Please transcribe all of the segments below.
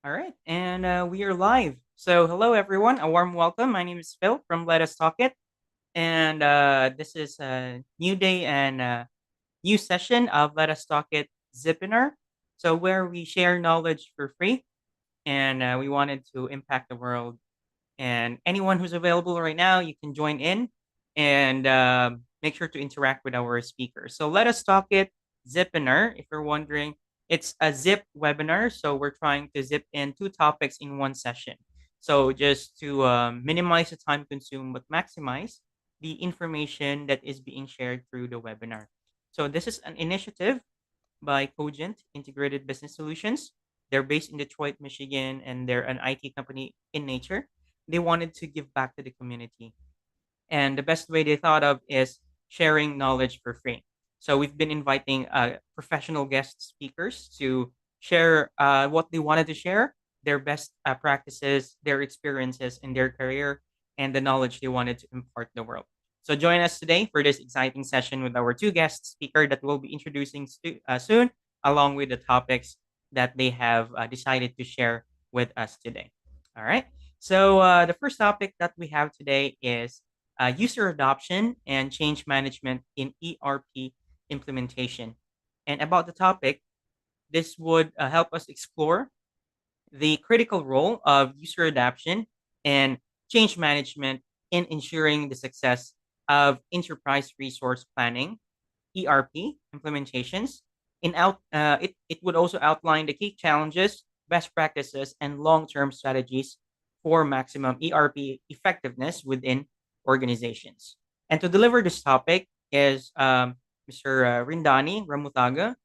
All right, and we are live. So, hello everyone, a warm welcome. My name is Phil from Let Us Talk It, and this is a new day and new session of Let Us Talk It Zipinar. So, where we share knowledge for free, and we wanted to impact the world. And anyone who's available right now, you can join in and make sure to interact with our speakers. So, Let Us Talk It Zipinar. If you're wondering, it's a zip webinar. So we're trying to zip in two topics in one session. So just to minimize the time consumed, but maximize the information that is being shared through the webinar. So this is an initiative by Cogent Integrated Business Solutions. They're based in Detroit, Michigan, and they're an IT company in nature. They wanted to give back to the community. And the best way they thought of is sharing knowledge for free. So we've been inviting professional guest speakers to share what they wanted to share, their best practices, their experiences in their career, and the knowledge they wanted to impart to the world. So join us today for this exciting session with our two guest speaker that we'll be introducing soon, along with the topics that they have decided to share with us today. All right. So the first topic that we have today is user adoption and change management in ERP implementation. And about the topic, this would help us explore the critical role of user adoption and change management in ensuring the success of enterprise resource planning, ERP implementations. It would also outline the key challenges, best practices, and long-term strategies for maximum ERP effectiveness within organizations. And to deliver this topic is Mr. Rindani Ramutaga,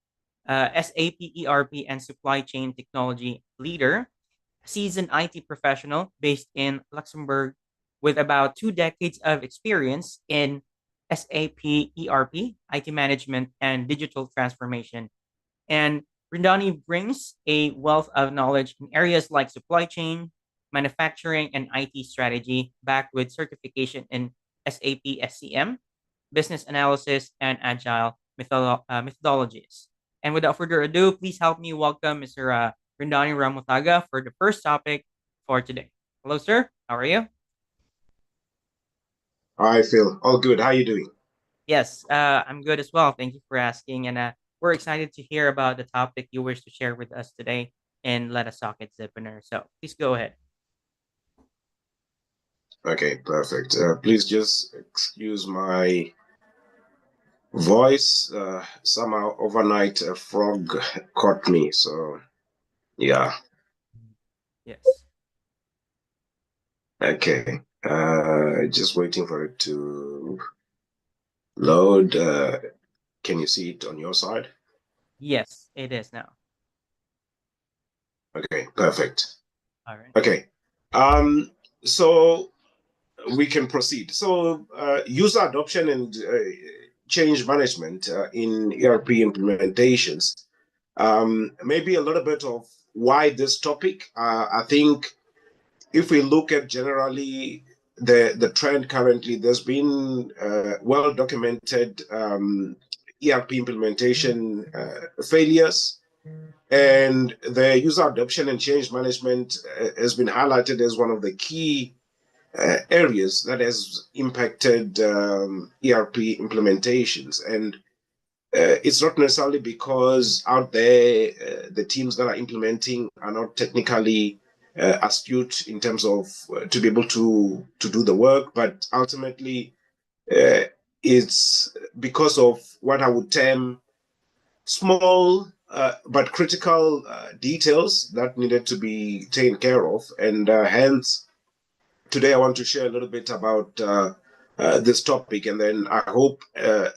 SAP ERP and supply chain technology leader, seasoned IT professional based in Luxembourg with about 2 decades of experience in SAP ERP, IT management, and digital transformation. And Rindani brings a wealth of knowledge in areas like supply chain, manufacturing, and IT strategy, backed with certification in SAP SCM, business analysis, and agile methodologies. And without further ado, please help me welcome Mr. Rindani Ramutaga for the first topic for today. Hello, sir. How are you? Hi, Phil. All good. How you doing? Yes, I'm good as well. Thank you for asking. And we're excited to hear about the topic you wish to share with us today in Let Us Talk It Zipinar. So please go ahead. Okay, perfect. Please just excuse my voice. Somehow overnight a frog caught me. So yeah. Yes. Okay. Just waiting for it to load. Can you see it on your side? Yes, it is now. Okay, perfect. All right. Okay. Um, so we can proceed. So user adoption and change management in ERP implementations. Maybe a little bit of why this topic. I think if we look at generally the trend currently, there's been well documented ERP implementation failures, and the user adoption and change management has been highlighted as one of the key areas that has impacted ERP implementations. And it's not necessarily because out there the teams that are implementing are not technically astute in terms of to be able to do the work, but ultimately uh, it's because of what I would term small but critical details that needed to be taken care of, and hence today I want to share a little bit about this topic, and then I hope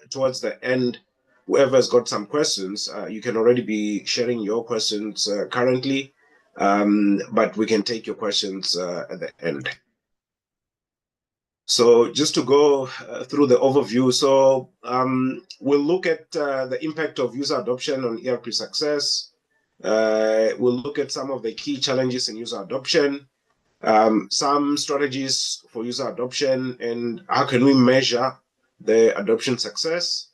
towards the end, whoever's got some questions, you can already be sharing your questions currently, but we can take your questions at the end. So just to go through the overview, so we'll look at the impact of user adoption on ERP success. We'll look at some of the key challenges in user adoption, some strategies for user adoption, and how can we measure the adoption success,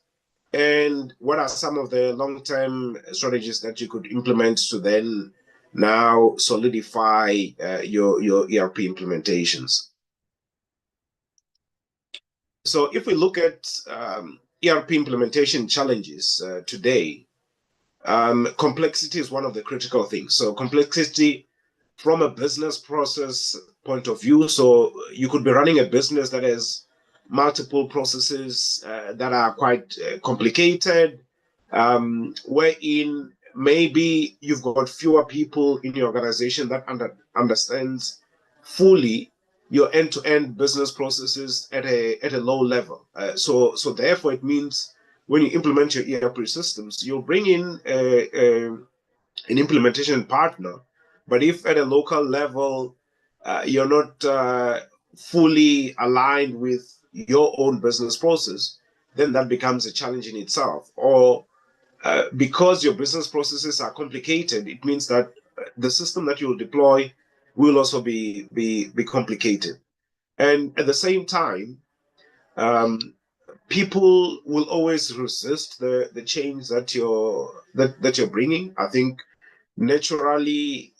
and what are some of the long-term strategies that you could implement to then now solidify your ERP implementations. So if we look at ERP implementation challenges today, complexity is one of the critical things. So complexity from a business process point of view. So you could be running a business that has multiple processes that are quite complicated, wherein maybe you've got fewer people in your organization that understands fully your end-to-end business processes at a low level. So therefore it means when you implement your ERP systems, you'll bring in an implementation partner. But if at a local level you're not fully aligned with your own business process, then that becomes a challenge in itself. Or because your business processes are complicated, it means that the system that you'll deploy will also be complicated. And at the same time, um, people will always resist the change that you're bringing. I think naturally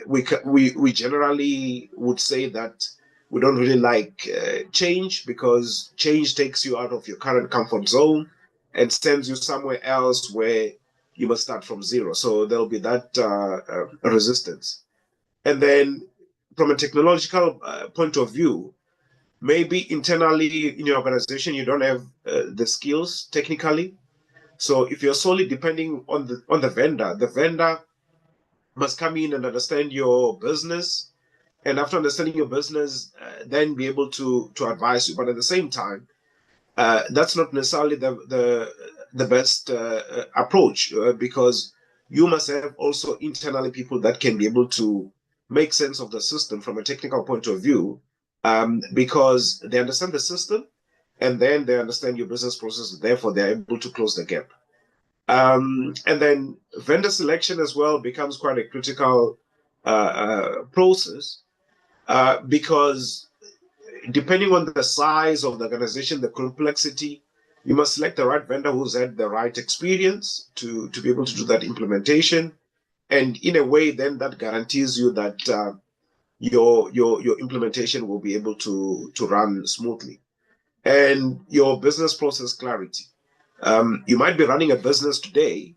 we generally would say that we don't really like change, because change takes you out of your current comfort zone and sends you somewhere else where you must start from zero. So there'll be that resistance. And then from a technological point of view, maybe internally in your organization you don't have the skills technically. So if you're solely depending on the vendor must come in and understand your business, and after understanding your business, then be able to advise you. But at the same time, that's not necessarily the best approach, because you must have also internally people that can be able to make sense of the system from a technical point of view, because they understand the system and then they understand your business process. Therefore, they're able to close the gap. And then vendor selection as well becomes quite a critical process, because depending on the size of the organization, the complexity, you must select the right vendor who's had the right experience to be able to do that implementation. And in a way, then that guarantees you that your implementation will be able to run smoothly. And your business process clarity. You might be running a business today,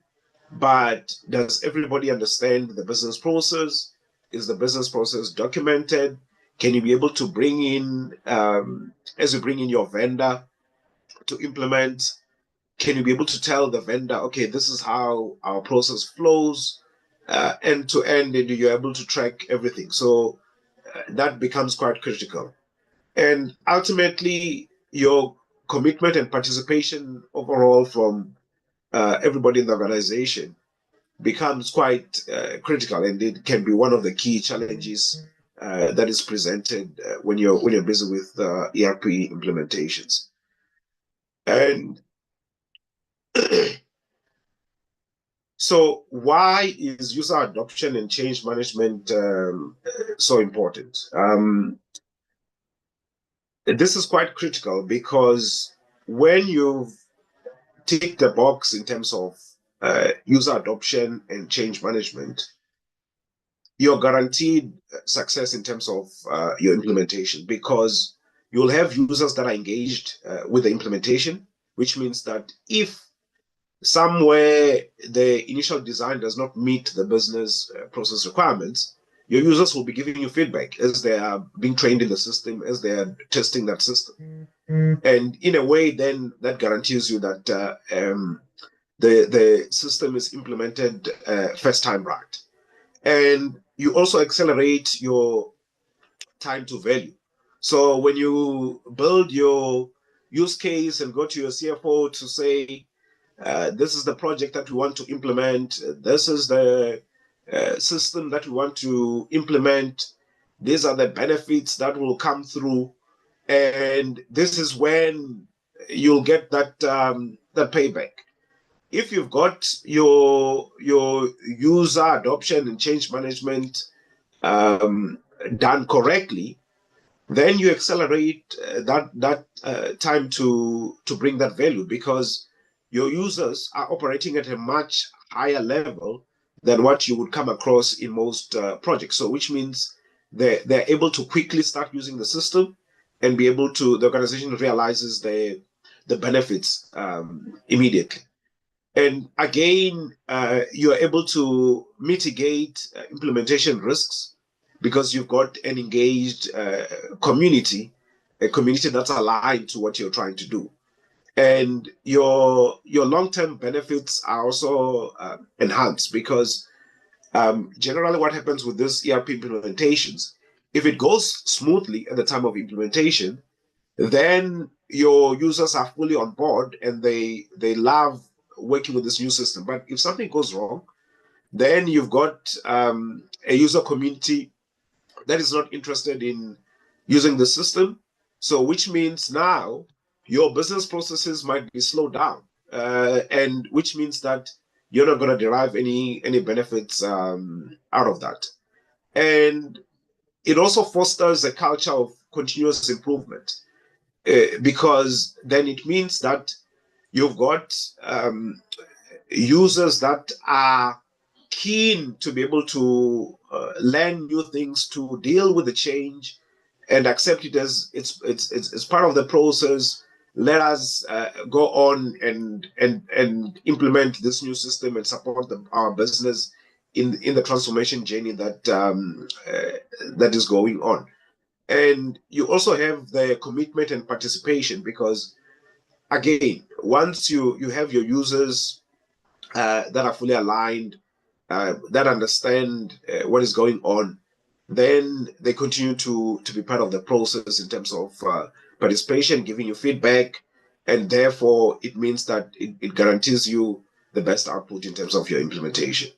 but does everybody understand the business process? Is the business process documented? Can you be able to bring in, as you bring in your vendor to implement, can you be able to tell the vendor, okay, this is how our process flows end to end, and you're able to track everything? So that becomes quite critical. And ultimately, your commitment and participation overall from everybody in the organization becomes quite critical, and it can be one of the key challenges that is presented when you're busy with ERP implementations. And so, why is user adoption and change management so important? This is quite critical, because when you've ticked the box in terms of user adoption and change management, you're guaranteed success in terms of your implementation, because you'll have users that are engaged with the implementation, which means that if somewhere the initial design does not meet the business process requirements, your users will be giving you feedback as they are being trained in the system, as they are testing that system. And in a way, then that guarantees you that the system is implemented first time right. And you also accelerate your time to value. So when you build your use case and go to your CFO to say, this is the project that we want to implement, this is the system that we want to implement, these are the benefits that will come through, and this is when you'll get that payback. If you've got your user adoption and change management done correctly, then you accelerate that time to bring that value, because your users are operating at a much higher level than what you would come across in most projects. So which means they're able to quickly start using the system and be able to, the organization realizes the benefits immediately. And again, you're able to mitigate implementation risks because you've got an engaged community, a community that's aligned to what you're trying to do. And your long-term benefits are also enhanced because generally what happens with this ERP implementations, if it goes smoothly at the time of implementation, then your users are fully on board and they love working with this new system. But if something goes wrong, then you've got a user community that is not interested in using the system. So which means now your business processes might be slowed down, and which means that you're not going to derive any benefits out of that. And it also fosters a culture of continuous improvement, because then it means that you've got users that are keen to be able to learn new things, to deal with the change, and accept it as it's part of the process. Let us go on and implement this new system and support our business in the transformation journey that is going on. And you also have the commitment and participation because, again, once you have your users that are fully aligned, that understand what is going on, then they continue to be part of the process in terms of participation, giving you feedback, and therefore it means that it guarantees you the best output in terms of your implementation.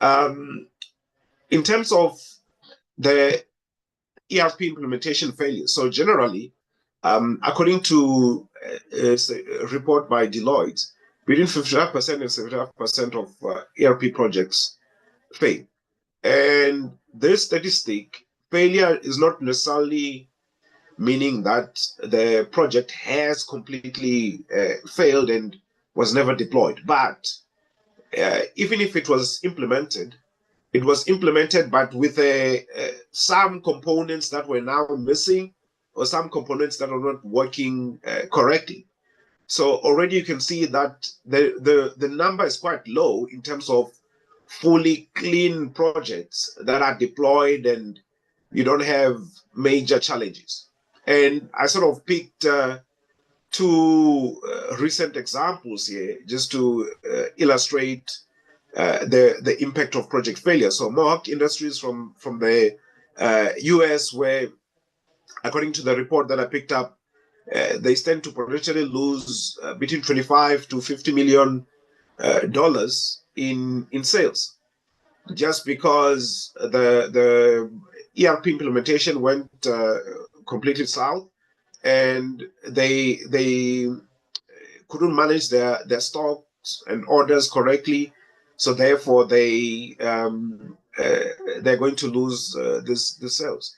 In terms of the ERP implementation failure, so generally, according to a report by Deloitte, between 55% and 75% of ERP projects fail. And this statistic, failure is not necessarily meaning that the project has completely failed and was never deployed. But even if it was implemented, but with some components that were now missing or some components that are not working correctly. So already you can see that the number is quite low in terms of fully clean projects that are deployed and you don't have major challenges. And I sort of picked two recent examples here just to illustrate the impact of project failure. So Mohawk Industries from the US, where according to the report that I picked up, they stand to potentially lose between 25 to 50 million dollars in sales, just because the ERP implementation went completely south, and they couldn't manage their stocks and orders correctly, so therefore they're going to lose this sales.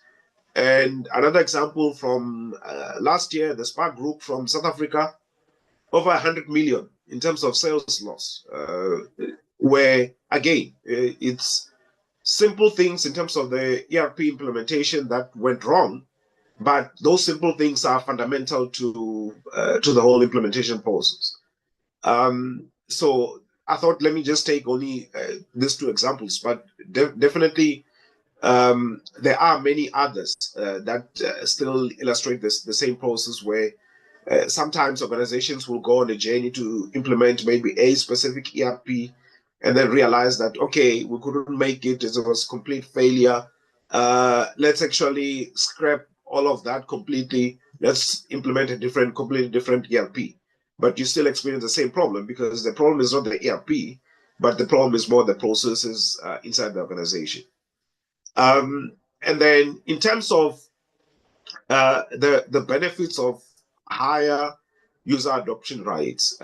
And another example from last year, the Spark Group from South Africa, over 100 million in terms of sales loss, where again, it's simple things in terms of the ERP implementation that went wrong, but those simple things are fundamental to the whole implementation process. So I thought, let me just take only these two examples, but definitely there are many others that still illustrate the same process, where sometimes organizations will go on a journey to implement maybe a specific ERP and then realize that, okay, we couldn't make it, it was complete failure. Let's actually scrap all of that completely. Let's implement a completely different ERP. But you still experience the same problem, because the problem is not the ERP, but the problem is more the processes inside the organization. And then in terms of the benefits of higher user adoption rates,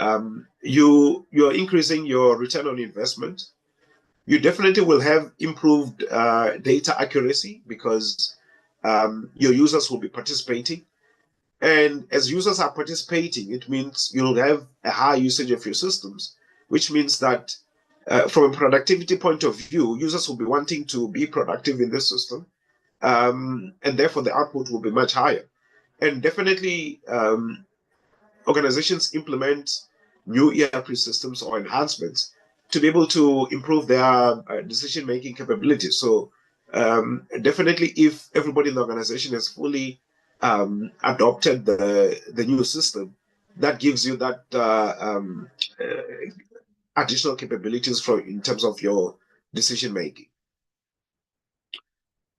you're increasing your return on investment. You definitely will have improved data accuracy, because your users will be participating. And as users are participating, it means you'll have a high usage of your systems, which means that From a productivity point of view, users will be wanting to be productive in this system, and therefore the output will be much higher. And definitely, organizations implement new ERP systems or enhancements to be able to improve their decision-making capabilities. So definitely, if everybody in the organization has fully adopted the new system, that gives you that additional capabilities for in terms of your decision making.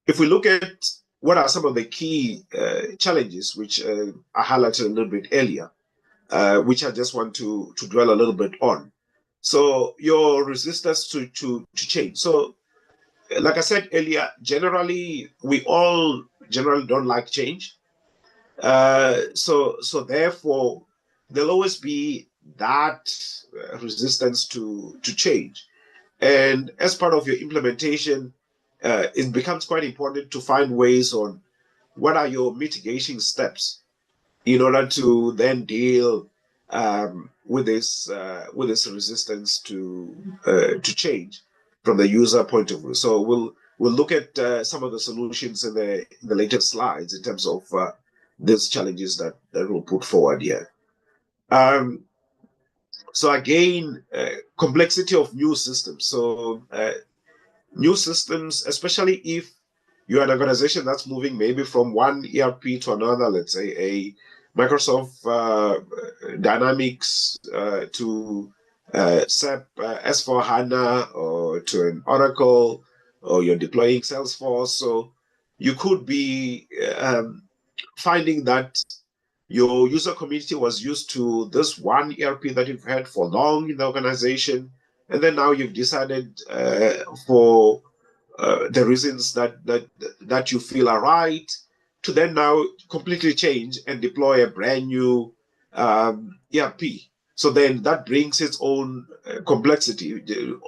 If we look at what are some of the key challenges, which I highlighted a little bit earlier, which I just want to dwell a little bit on. So your resistance to change. So like I said earlier, generally we all generally don't like change. So therefore there'll always be that resistance to change. And as part of your implementation, it becomes quite important to find ways on what are your mitigation steps in order to then deal with this resistance to change from the user point of view. So we'll look at some of the solutions in the later slides in terms of these challenges that we'll put forward here. So again, complexity of new systems. So new systems, especially if you're an organization that's moving maybe from one ERP to another, let's say a Microsoft Dynamics to SAP S4 HANA or to an Oracle, or you're deploying Salesforce. So you could be finding that your user community was used to this one ERP that you've had for long in the organization, and then now you've decided for the reasons that you feel are right, to then now completely change and deploy a brand new ERP. So then that brings its own complexity,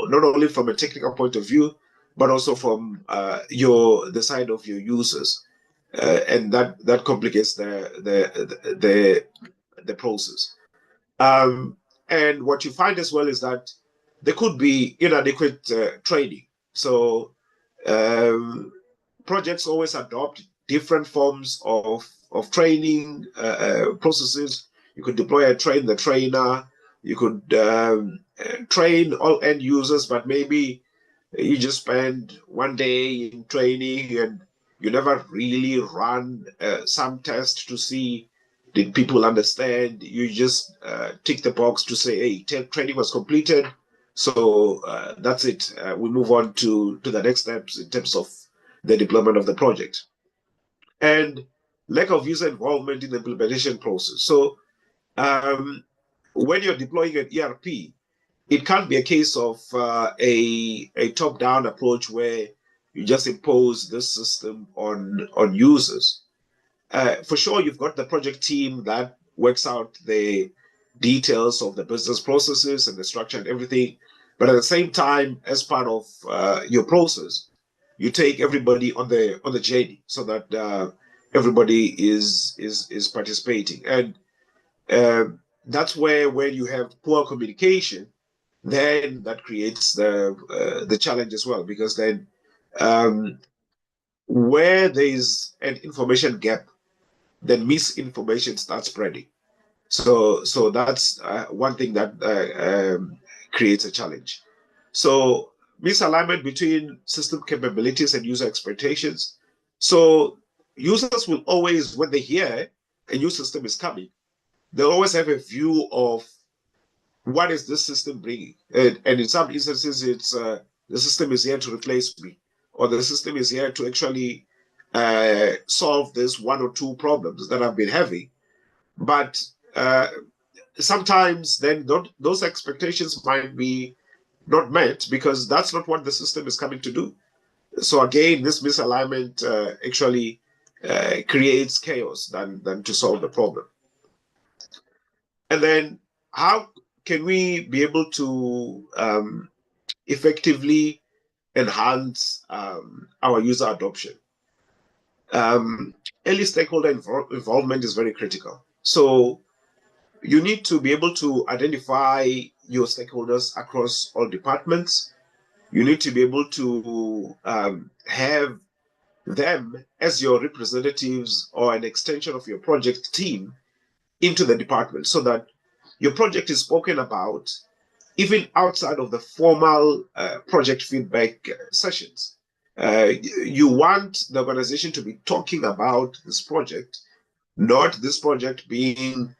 not only from a technical point of view, but also from the side of your users, and that complicates the process. And what you find as well is that there could be inadequate training. So um, projects always adopt different forms of training processes. You could deploy a train the trainer. You could train all end users, but maybe you just spend one day in training and you never really run some test to see did people understand. You just tick the box to say, hey, training was completed, so that's it. We move on to the next steps in terms of the deployment of the project. And lack of user involvement in the implementation process. So when you're deploying an ERP, it can't be a case of a top-down approach where you just impose this system on users. For sure, you've got the project team that works out the details of the business processes and the structure and everything. But at the same time, as part of your process, you take everybody on the journey so that everybody is participating. And uh, that's where when you have poor communication, then that creates the challenge as well, because then um, where there is an information gap, then misinformation starts spreading. So that's one thing that creates a challenge. So misalignment between system capabilities and user expectations. So users will always, when they hear a new system is coming, they'll always have a view of what is this system bringing? And in some instances, it's the system is here to replace me, or the system is here to actually solve this one or two problems that I've been having. But sometimes then those expectations might be not met because that's not what the system is coming to do. So again, this misalignment actually creates chaos than to solve the problem. And then how can we be able to effectively enhance our user adoption? Early stakeholder involvement is very critical. So you need to be able to identify your stakeholders across all departments. You need to be able to have them as your representatives or an extension of your project team into the department so that your project is spoken about even outside of the formal project feedback sessions. You want the organization to be talking about this project, not this project being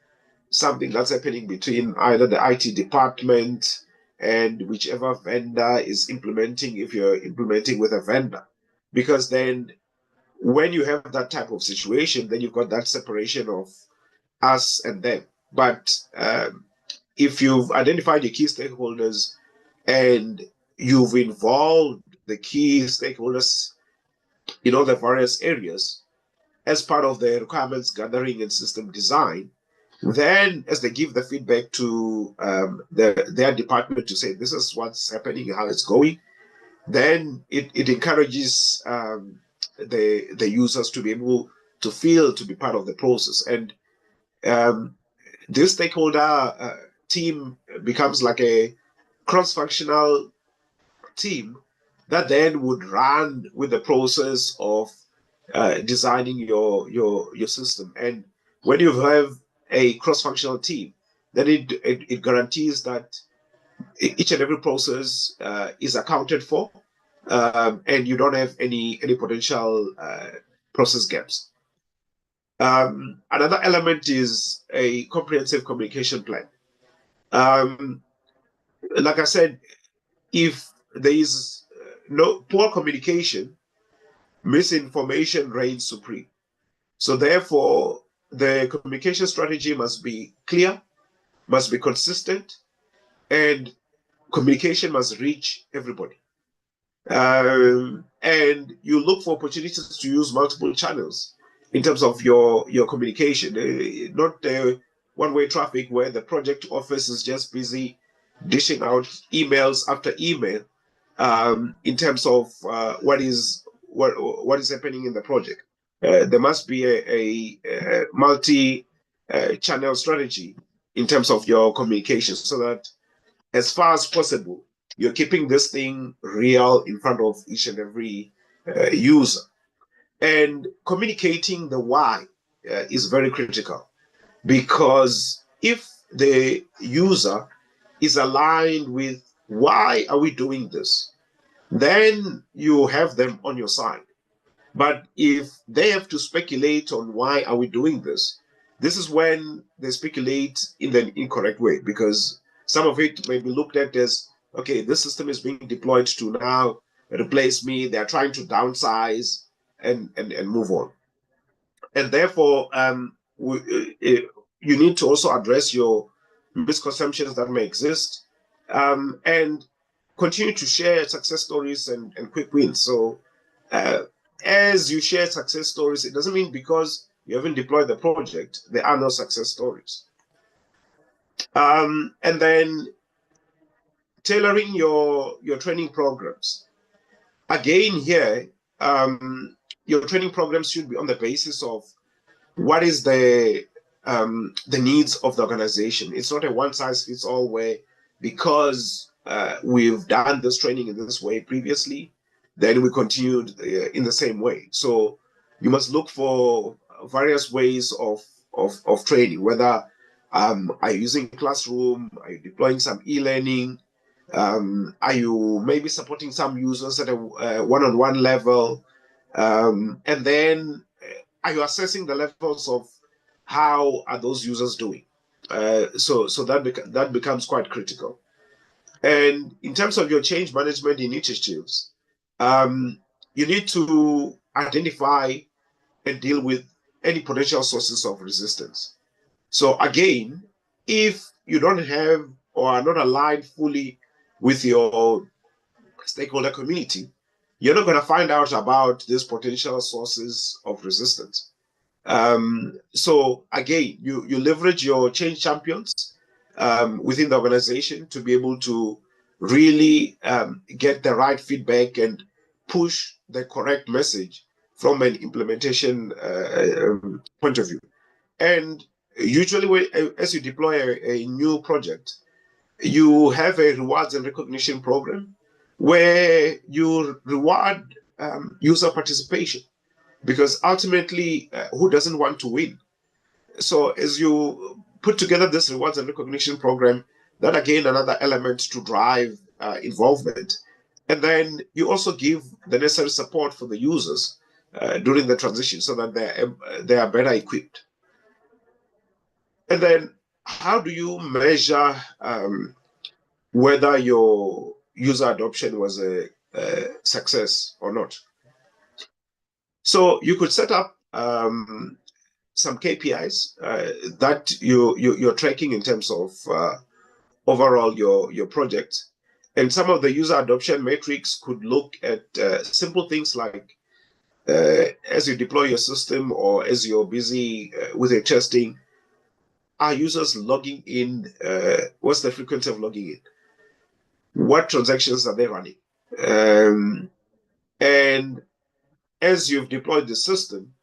something that's happening between either the IT department and whichever vendor is implementing, if you're implementing with a vendor. Because then when you have that type of situation, then you've got that separation of us and them. But if you've identified your key stakeholders and you've involved the key stakeholders in all the various areas as part of the requirements gathering and system design, then as they give the feedback to their department to say this is what's happening, how it's going, then it encourages the users to be able to feel to be part of the process. And um, this stakeholder team becomes like a cross-functional team that then would run with the process of designing your system. And when you have a cross-functional team, then it guarantees that each and every process is accounted for, and you don't have any potential process gaps. Another element is a comprehensive communication plan. Um, like I said, if there is no poor communication, misinformation reigns supreme. So therefore, the communication strategy must be clear, must be consistent, and communication must reach everybody. And you look for opportunities to use multiple channels in terms of your communication, not one-way traffic where the project office is just busy dishing out emails after email in terms of what is happening in the project. There must be a multi-channel strategy in terms of your communication so that as far as possible, you're keeping this thing real in front of each and every user. And communicating the why is very critical because if the user is aligned with why are we doing this, then you have them on your side. But if they have to speculate on why are we doing this, this is when they speculate in the incorrect way because some of it may be looked at as, okay, this system is being deployed to now replace me. They're trying to downsize and move on. And therefore, you need to also address your misconceptions that may exist and continue to share success stories and quick wins. So uh, as you share success stories, it doesn't mean because you haven't deployed the project, there are no success stories. And then tailoring your training programs. Again, here, your training programs should be on the basis of what is the needs of the organization. It's not a one size fits all way because we've done this training in this way previously, then we continued in the same way. So you must look for various ways of training, whether are you using classroom, are you deploying some e-learning, are you maybe supporting some users at a one-on-one level, and then are you assessing the levels of how are those users doing? So that becomes quite critical. And in terms of your change management initiatives, you need to identify and deal with any potential sources of resistance. So again, if you don't have or are not aligned fully with your stakeholder community, you're not going to find out about these potential sources of resistance. So again, you leverage your change champions within the organization to be able to really get the right feedback and push the correct message from an implementation point of view. And usually, as you deploy a new project, you have a rewards and recognition program where you reward user participation, because ultimately, who doesn't want to win? So as you put together this rewards and recognition program, that again another element to drive involvement, and then you also give the necessary support for the users during the transition so that they are better equipped. And then how do you measure whether your user adoption was a success or not? So you could set up some KPIs that you're tracking in terms of overall your project. And some of the user adoption metrics could look at simple things like as you deploy your system or as you're busy with your testing, are users logging in? What's the frequency of logging in? What transactions are they running? Um, and as you've deployed the system,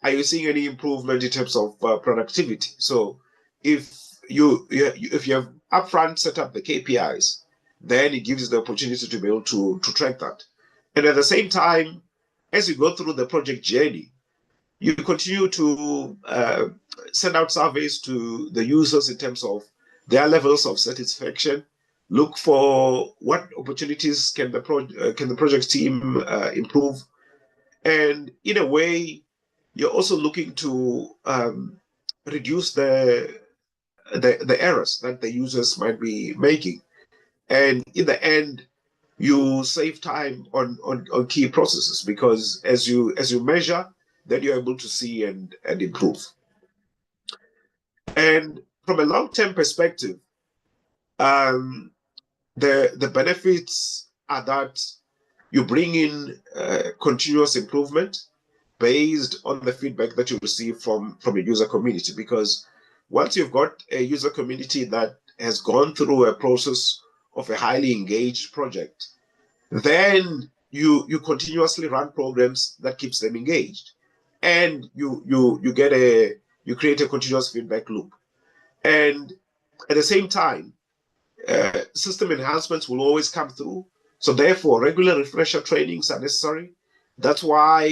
are you seeing any improvement in terms of productivity? So if if you have upfront set up the KPIs, then it gives you the opportunity to be able to track that. And at the same time, as you go through the project journey, you continue to send out surveys to the users in terms of their levels of satisfaction. Look for what opportunities can the project team improve, and in a way, you're also looking to reduce the errors that the users might be making, and in the end, you save time on key processes, because as you measure, then you're able to see and improve. And from a long-term perspective, um, the benefits are that you bring in continuous improvement based on the feedback that you receive from a user community. Because once you've got a user community that has gone through a process of a highly engaged project, then you continuously run programs that keeps them engaged, and you create a continuous feedback loop. And at the same time, system enhancements will always come through. So therefore, regular refresher trainings are necessary. That's why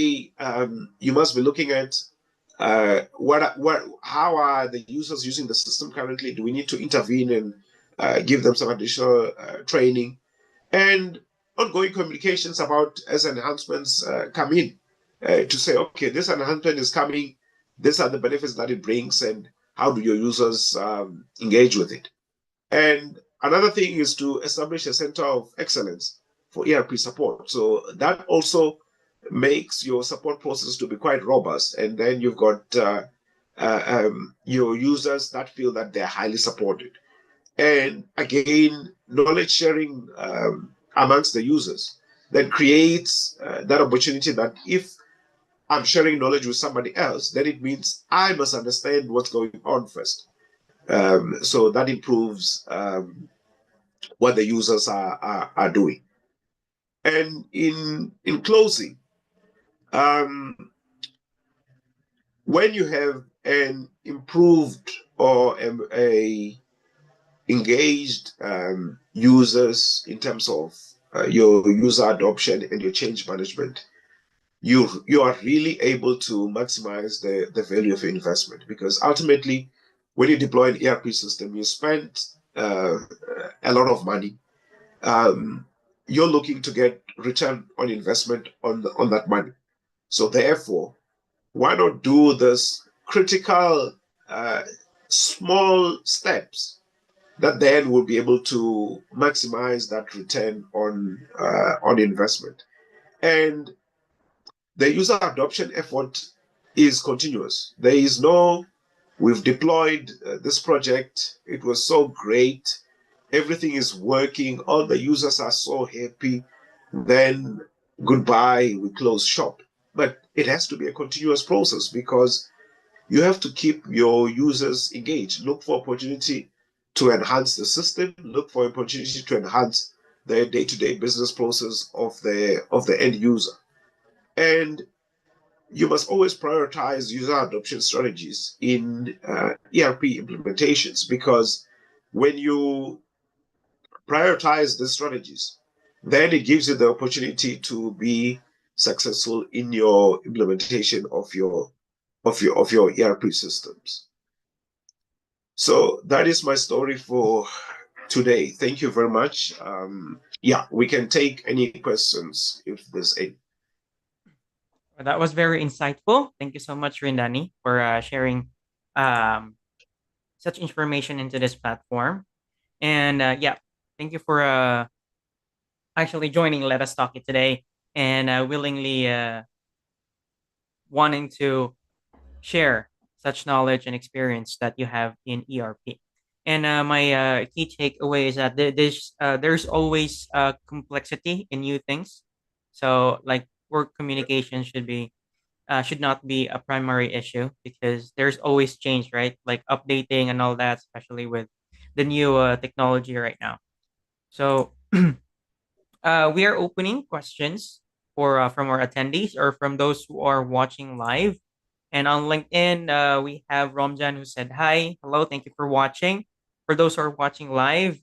you must be looking at how are the users using the system currently? Do we need to intervene and give them some additional training? And ongoing communications about as enhancements come in to say, okay, this enhancement is coming. These are the benefits that it brings, and how do your users engage with it? And another thing is to establish a center of excellence for ERP support. So that also makes your support process to be quite robust. And then you've got your users that feel that they're highly supported. And again, knowledge sharing amongst the users that creates that opportunity that if I'm sharing knowledge with somebody else, then it means I must understand what's going on first. So that improves what the users are doing. And in closing, um, when you have an improved or a engaged users in terms of your user adoption and your change management, you are really able to maximize the value of your investment, because ultimately, when you deploy an ERP system, you spend a lot of money. um, you're looking to get return on investment on that money. So therefore, why not do this critical uh, small steps that then will be able to maximize that return on investment? And the user adoption effort is continuous. There is no, we've deployed this project, it was so great, everything is working, all the users are so happy, then goodbye, we close shop. But it has to be a continuous process, because you have to keep your users engaged. Look for opportunity to enhance the system, look for opportunity to enhance the day-to-day business process of the end user. And you must always prioritize user adoption strategies in ERP implementations, because when you prioritize the strategies, then it gives you the opportunity to be successful in your implementation of your ERP systems. So that is my story for today. Thank you very much. Yeah, we can take any questions if there's any. Well, that was very insightful. Thank you so much, Rindani, for sharing um, such information into this platform. And yeah, thank you for actually joining Let Us Talk It today and willingly wanting to share such knowledge and experience that you have in ERP. And my key takeaway is that there's always complexity in new things. So like work communication should not be a primary issue because there's always change, right? Like updating and all that, especially with the new technology right now. So we are opening questions for from our attendees or from those who are watching live. And on LinkedIn, we have Romjan who said, "Hi, hello, thank you for watching." For those who are watching live,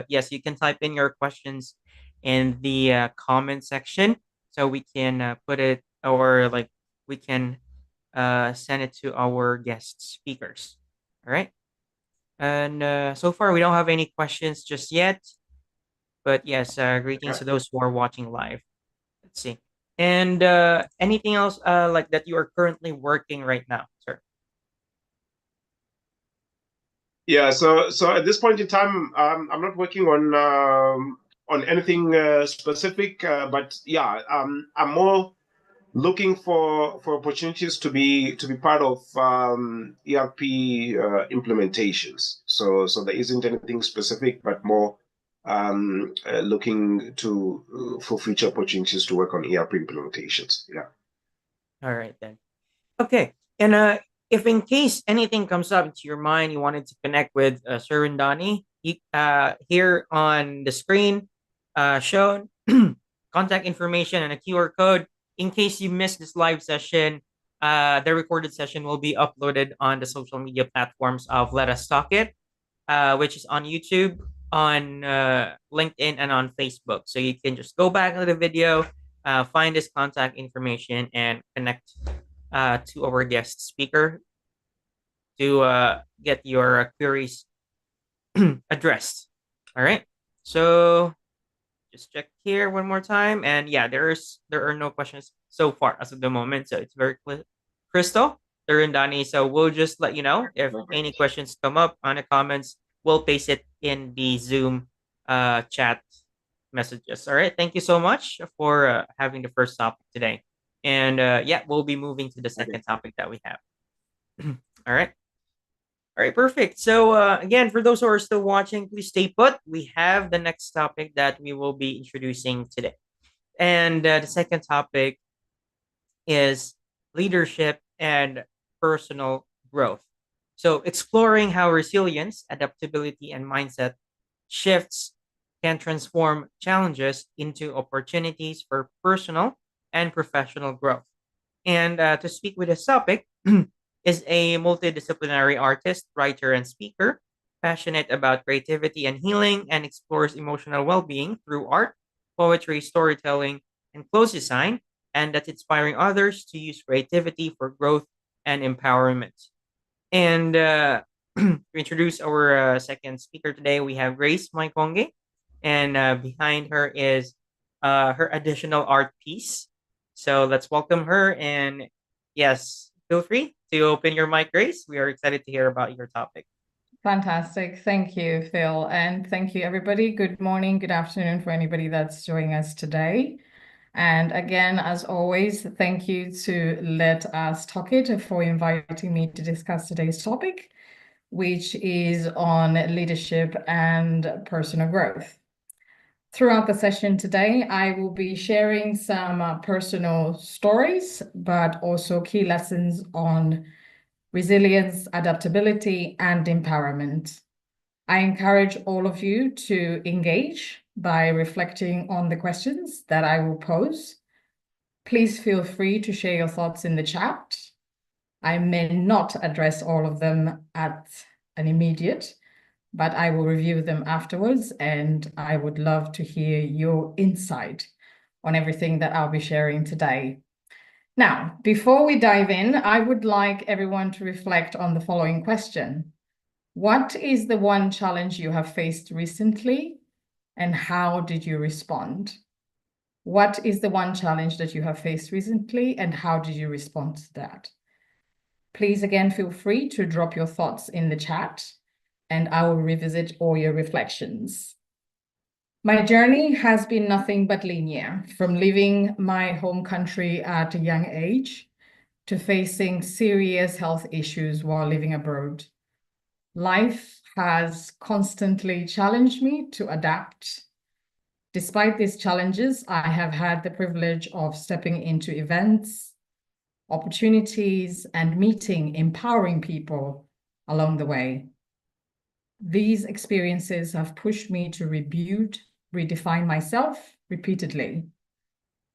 yes, you can type in your questions in the comment section so we can put it or like we can send it to our guest speakers. All right. And so far, we don't have any questions just yet. But yes, greetings to those who are watching live. Let's see. And anything else like that you are currently working right now, sir? Yeah, so at this point in time, I'm not working on anything specific, but yeah, I'm more looking for opportunities to be part of ERP implementations. So there isn't anything specific, but more looking to for future opportunities to work on ERP implementations. Yeah. All right then. Okay. And if in case anything comes up into your mind, you wanted to connect with Sir Rindani, here on the screen, shown contact information and a QR code. In case you missed this live session, the recorded session will be uploaded on the social media platforms of Let Us Talk It, which is on YouTube, on LinkedIn, and on Facebook. So you can just go back to the video, find this contact information, and connect to our guest speaker to get your queries addressed. All right. So just check here one more time, and yeah, there are no questions so far as of the moment. So it's very crystal, Durandani. So we'll just let you know if any Perfect. questions come up on the comments. We'll paste it in the Zoom chat messages. All right. Thank you so much for having the first topic today. And yeah, we'll be moving to the Okay. second topic that we have. All right. All right, perfect. So, again, for those who are still watching, please stay put. We have the next topic that we will be introducing today. And the second topic is leadership and personal growth. So, exploring how resilience, adaptability, and mindset shifts can transform challenges into opportunities for personal and professional growth. And to speak with this topic is a multidisciplinary artist, writer, and speaker, passionate about creativity and healing, and explores emotional well being through art, poetry, storytelling, and clothes design, and that's inspiring others to use creativity for growth and empowerment. And to introduce our second speaker today, we have Grace Maikonge, and behind her is her additional art piece. So let's welcome her. And yes, feel free to open your mic, Grace. We are excited to hear about your topic. Fantastic. Thank you, Phil. And thank you, everybody. Good morning, good afternoon for anybody that's joining us today. And again, as always, thank you to Let Us Talk It for inviting me to discuss today's topic, which is on leadership and personal growth. Throughout the session today, I will be sharing some personal stories, but also key lessons on resilience, adaptability, and empowerment. I encourage all of you to engage by reflecting on the questions that I will pose. Please feel free to share your thoughts in the chat. I may not address all of them at an immediate, but I will review them afterwards, and I would love to hear your insight on everything that I'll be sharing today. Now, before we dive in, I would like everyone to reflect on the following question. What is the one challenge you have faced recently, and how did you respond? What is the one challenge that you have faced recently, and how did you respond to that? Please, again, feel free to drop your thoughts in the chat, and I will revisit all your reflections. My journey has been nothing but linear, from leaving my home country at a young age to facing serious health issues while living abroad. Life has constantly challenged me to adapt. Despite these challenges, I have had the privilege of stepping into events, opportunities, and meeting empowering people along the way. These experiences have pushed me to redefine myself repeatedly.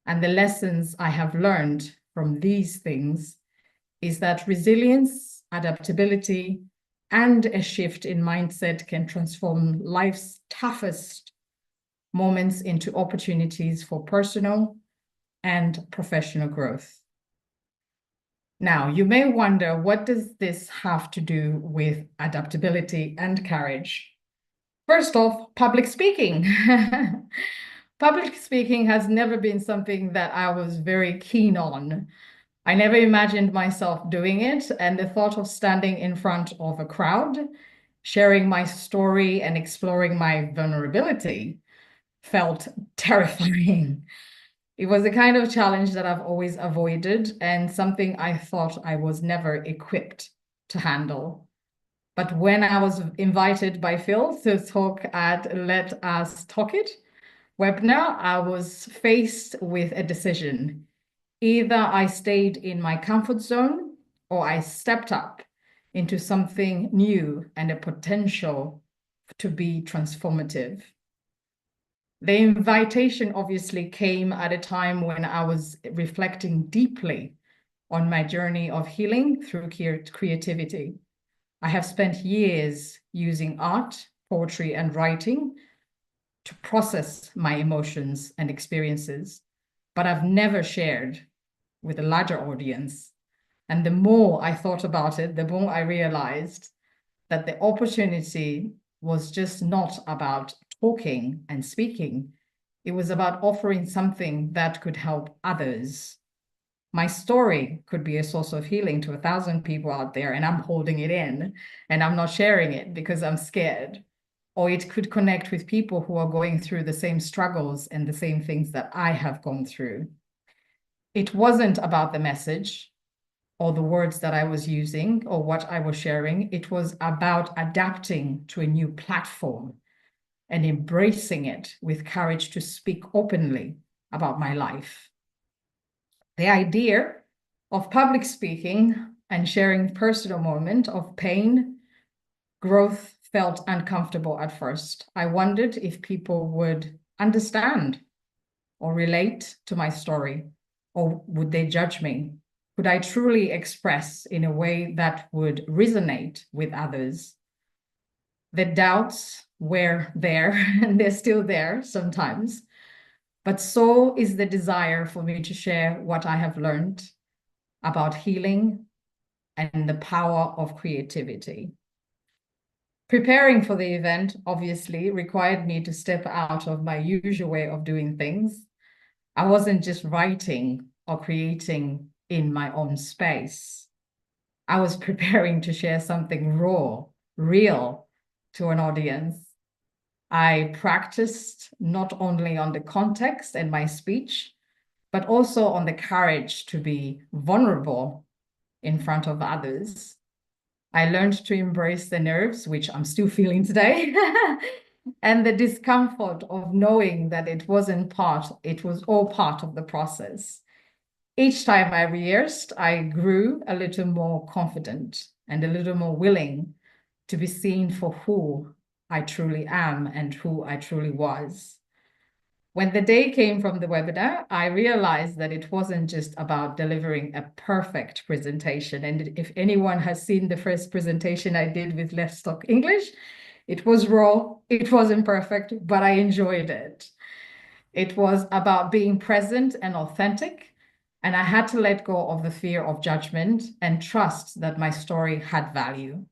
And the lessons I have learned from these things is that resilience, adaptability, and a shift in mindset can transform life's toughest moments into opportunities for personal and professional growth. Now, you may wonder, what does this have to do with adaptability and courage? First off, public speaking. Public speaking has never been something that I was very keen on. I never imagined myself doing it, and the thought of standing in front of a crowd, sharing my story and exploring my vulnerability felt terrifying. It was a kind of challenge that I've always avoided and something I thought I was never equipped to handle. But when I was invited by Phil to talk at LetUsTalkIt webinar, I was faced with a decision. Either I stayed in my comfort zone or I stepped up into something new and a potential to be transformative. The invitation obviously came at a time when I was reflecting deeply on my journey of healing through creativity. I have spent years using art, poetry, and writing to process my emotions and experiences, but I've never shared with a larger audience. And the more I thought about it, the more I realized that the opportunity was just not about talking and speaking. It was about offering something that could help others. My story could be a source of healing to 1,000 people out there, and I'm holding it in and I'm not sharing it because I'm scared. Or it could connect with people who are going through the same struggles and the same things that I have gone through. It wasn't about the message or the words that I was using or what I was sharing. It was about adapting to a new platform and embracing it with courage to speak openly about my life. The idea of public speaking and sharing personal moment of pain, growth felt uncomfortable at first. I wondered if people would understand or relate to my story, or would they judge me? Could I truly express in a way that would resonate with others? The doubts were there, and they're still there sometimes, but so is the desire for me to share what I have learned about healing and the power of creativity. Preparing for the event obviously required me to step out of my usual way of doing things. I wasn't just writing or creating in my own space. I was preparing to share something raw, real to an audience. I practiced not only on the context and my speech, but also on the courage to be vulnerable in front of others. I learned to embrace the nerves, which I'm still feeling today, and the discomfort of knowing that it was all part of the process. Each time I rehearsed, I grew a little more confident and a little more willing to be seen for who I truly am and who I truly was. When the day came from the webinar, I realized that it wasn't just about delivering a perfect presentation. And if anyone has seen the first presentation I did with Let's Talk English, It was raw, it was imperfect, but I enjoyed it. It was about being present and authentic, and I had to let go of the fear of judgment and trust that my story had value.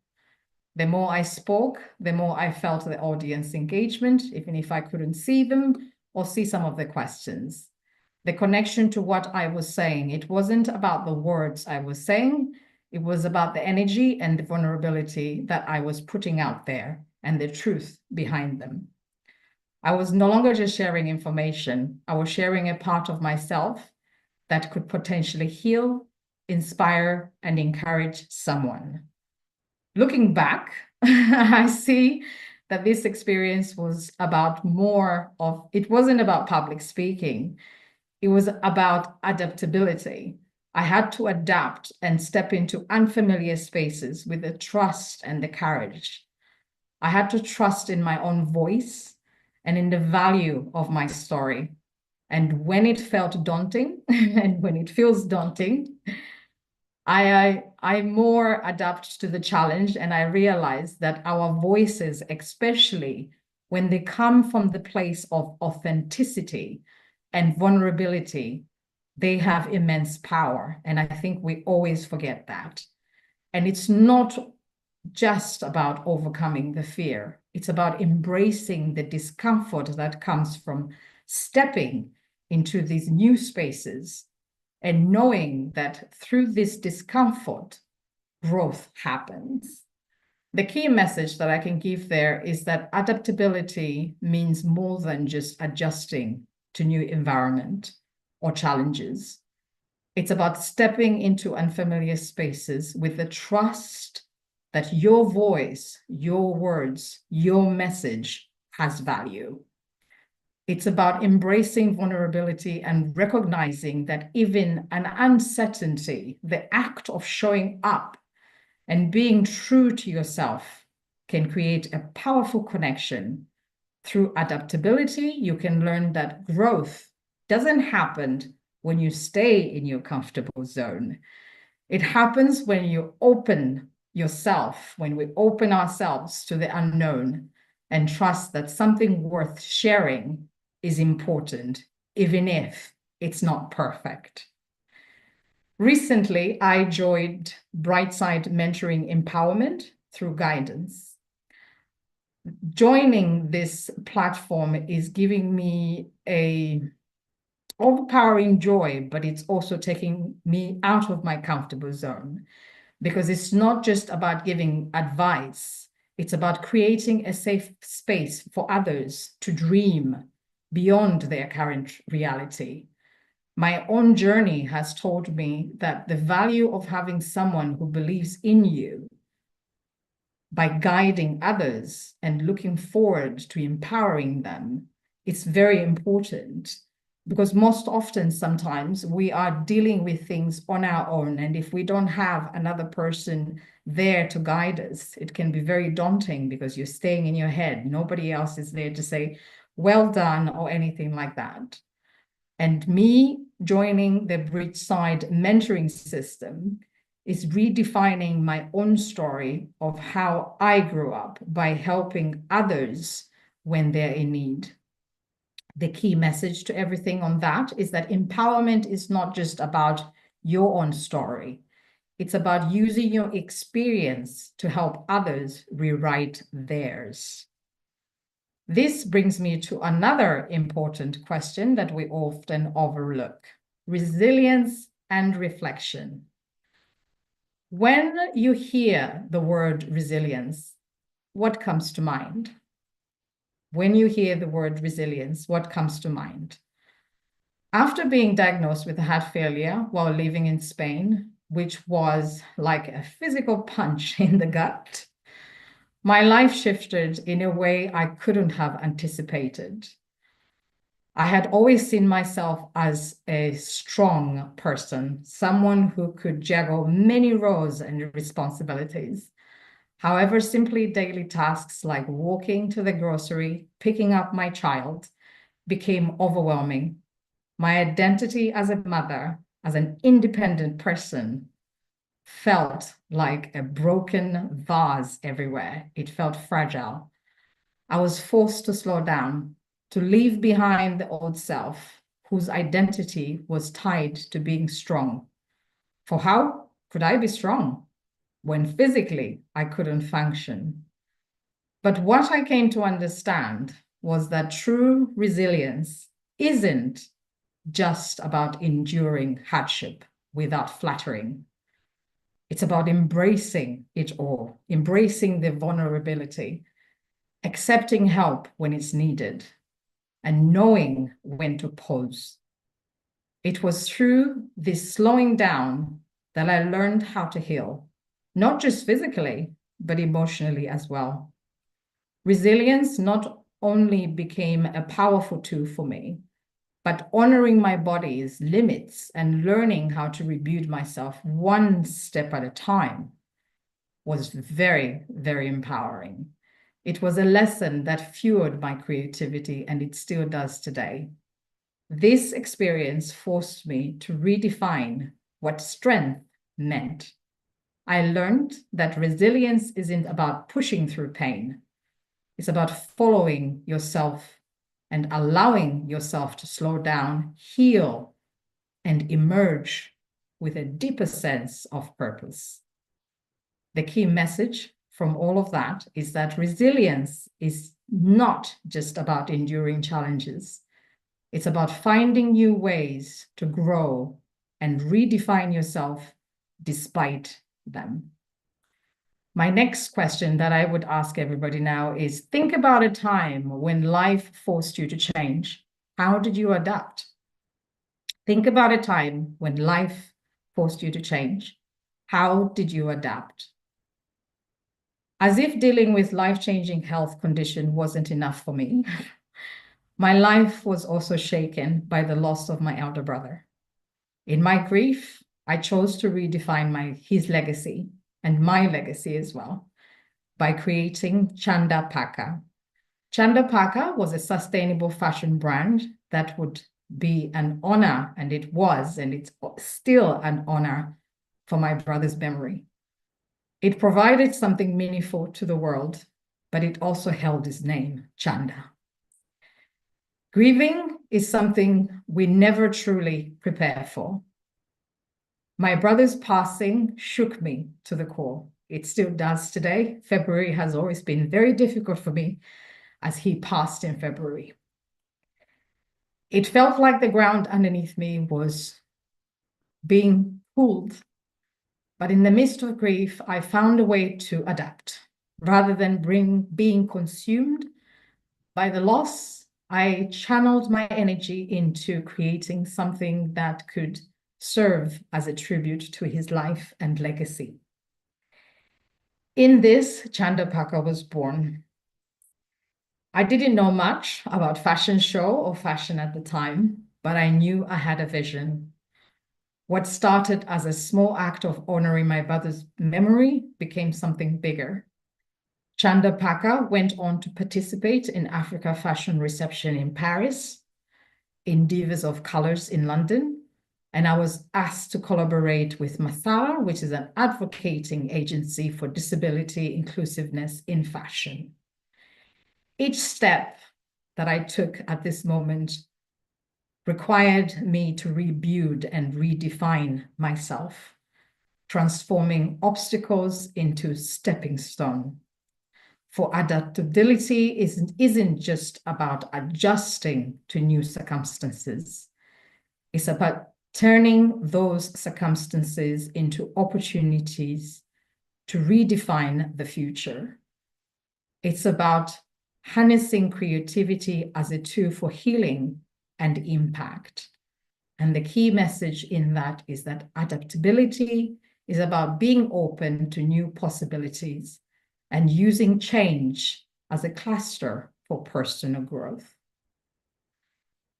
The more I spoke, the more I felt the audience engagement, even if I couldn't see them or see some of the questions. The connection to what I was saying, it wasn't about the words I was saying, it was about the energy and the vulnerability that I was putting out there and the truth behind them. I was no longer just sharing information, I was sharing a part of myself that could potentially heal, inspire, and encourage someone. Looking back, I see that this experience was about more of, it wasn't about public speaking. It was about adaptability. I had to adapt and step into unfamiliar spaces with the trust and the courage. I had to trust in my own voice and in the value of my story. And when it felt daunting, and when it feels daunting, I more adapt to the challenge, and I realize that our voices, especially when they come from the place of authenticity and vulnerability, they have immense power. And I think we always forget that. And it's not just about overcoming the fear. It's about embracing the discomfort that comes from stepping into these new spaces and knowing that through this discomfort, growth happens. The key message that I can give there is that adaptability means more than just adjusting to new environment or challenges. It's about stepping into unfamiliar spaces with the trust that your voice, your words, your message has value. It's about embracing vulnerability and recognizing that even an uncertainty, the act of showing up and being true to yourself, can create a powerful connection. Through adaptability, you can learn that growth doesn't happen when you stay in your comfortable zone. It happens when you open yourself, when we open ourselves to the unknown and trust that something worth sharing is important, even if it's not perfect. Recently, I joined Brightside Mentoring Empowerment through guidance. Joining this platform is giving me a overpowering joy, but it's also taking me out of my comfortable zone, because it's not just about giving advice. It's about creating a safe space for others to dream beyond their current reality. My own journey has taught me that the value of having someone who believes in you by guiding others and looking forward to empowering them, it's very important, because most often, sometimes we are dealing with things on our own. And if we don't have another person there to guide us, it can be very daunting because you're staying in your head. Nobody else is there to say, well done, or anything like that. And me joining the Bridgeside mentoring system is redefining my own story of how I grew up by helping others when they're in need. The key message to everything on that is that empowerment is not just about your own story. It's about using your experience to help others rewrite theirs. This brings me to another important question that we often overlook: resilience and reflection. When you hear the word resilience, what comes to mind? When you hear the word resilience, what comes to mind? After being diagnosed with heart failure while living in Spain, which was like a physical punch in the gut, my life shifted in a way I couldn't have anticipated. I had always seen myself as a strong person, someone who could juggle many roles and responsibilities. However, simply daily tasks like walking to the grocery, picking up my child, became overwhelming. My identity as a mother, as an independent person, felt like a broken vase everywhere. It felt fragile. I was forced to slow down, to leave behind the old self, whose identity was tied to being strong. For how could I be strong when physically I couldn't function? But what I came to understand was that true resilience isn't just about enduring hardship without flattering. It's about embracing it all, embracing the vulnerability, accepting help when it's needed, and knowing when to pause. It was through this slowing down that I learned how to heal, not just physically, but emotionally as well. Resilience not only became a powerful tool for me, but honoring my body's limits and learning how to rebuild myself one step at a time was very, very empowering. It was a lesson that fueled my creativity, and it still does today. This experience forced me to redefine what strength meant. I learned that resilience isn't about pushing through pain. It's about following yourself and allowing yourself to slow down, heal, and emerge with a deeper sense of purpose. The key message from all of that is that resilience is not just about enduring challenges. It's about finding new ways to grow and redefine yourself despite them. My next question that I would ask everybody now is, think about a time when life forced you to change. How did you adapt? Think about a time when life forced you to change. How did you adapt? As if dealing with life-changing health condition wasn't enough for me, my life was also shaken by the loss of my elder brother. In my grief, I chose to redefine his legacy and my legacy as well by creating Chanda Paka. Chanda Paka was a sustainable fashion brand that would be an honor, and it was, and it's still an honor for my brother's memory. It provided something meaningful to the world, but it also held his name, Chanda. Grieving is something we never truly prepare for. My brother's passing shook me to the core. It still does today. February has always been very difficult for me as he passed in February. It felt like the ground underneath me was being pulled. But in the midst of grief, I found a way to adapt. Rather than being consumed by the loss, I channeled my energy into creating something that could serve as a tribute to his life and legacy. In this, Chanda Paka was born. I didn't know much about fashion show or fashion at the time, but I knew I had a vision. What started as a small act of honoring my brother's memory became something bigger. Chanda Paka went on to participate in Africa Fashion Reception in Paris, in Divas of Colors in London, and I was asked to collaborate with Mathara, which is an advocating agency for disability inclusiveness in fashion. Each step that I took at this moment required me to rebuild and redefine myself, transforming obstacles into stepping stone. For adaptability isn't just about adjusting to new circumstances. It's about turning those circumstances into opportunities to redefine the future. It's about harnessing creativity as a tool for healing and impact. And the key message in that is that adaptability is about being open to new possibilities and using change as a cluster for personal growth.